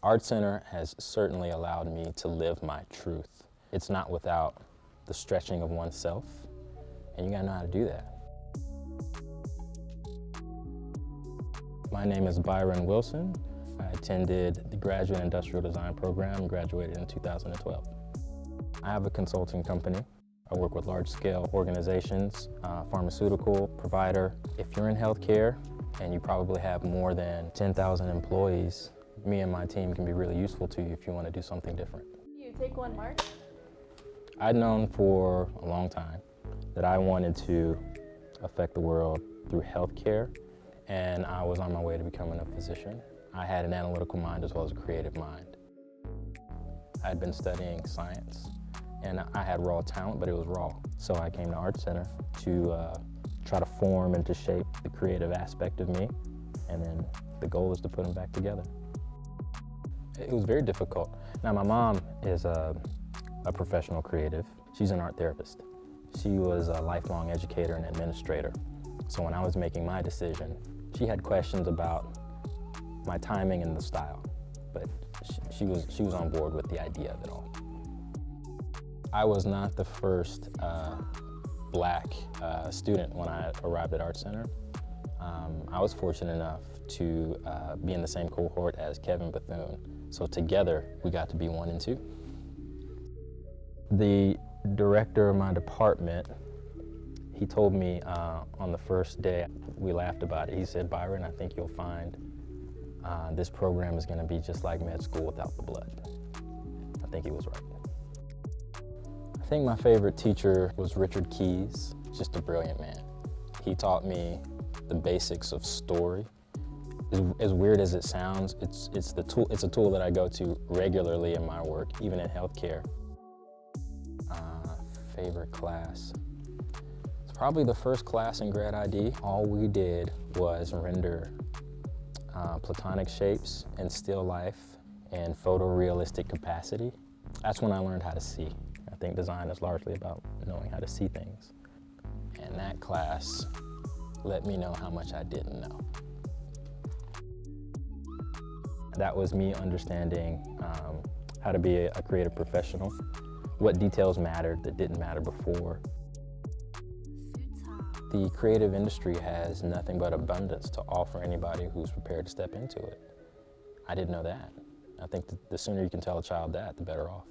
ArtCenter has certainly allowed me to live my truth. It's not without the stretching of oneself, and you gotta know how to do that. My name is Byron Wilson. I attended the Graduate Industrial Design program and graduated in 2012. I have a consulting company. I work with large-scale organizations, pharmaceutical provider. If you're in healthcare and you probably have more than 10,000 employees, me and my team can be really useful to you if you want to do something different. You take one, Mark. I'd known for a long time that I wanted to affect the world through healthcare, and I was on my way to becoming a physician. I had an analytical mind as well as a creative mind. I'd been studying science, and I had raw talent, but it was raw. So I came to ArtCenter to try to form and to shape the creative aspect of me, and then the goal is to put them back together. It was very difficult. Now, my mom is a professional creative. She's an art therapist. She was a lifelong educator and administrator. So when I was making my decision, she had questions about my timing and the style, but she was on board with the idea of it all. I was not the first black student when I arrived at ArtCenter. I was fortunate enough to be in the same cohort as Kevin Bethune. So together, we got to be 1 and 2. The director of my department, he told me on the first day, we laughed about it. He said, "Byron, I think you'll find this program is gonna be just like med school without the blood." I think he was right. I think my favorite teacher was Richard Keyes, just a brilliant man. He taught me the basics of story. As weird as it sounds, it's a tool that I go to regularly in my work, even in healthcare. Favorite class? It's probably the first class in Grad ID. All we did was render platonic shapes and still life in photorealistic capacity. That's when I learned how to see. I think design is largely about knowing how to see things. And that class let me know how much I didn't know. That was me understanding how to be a creative professional, what details mattered that didn't matter before. The creative industry has nothing but abundance to offer anybody who's prepared to step into it. I didn't know that. I think the sooner you can tell a child that, the better off.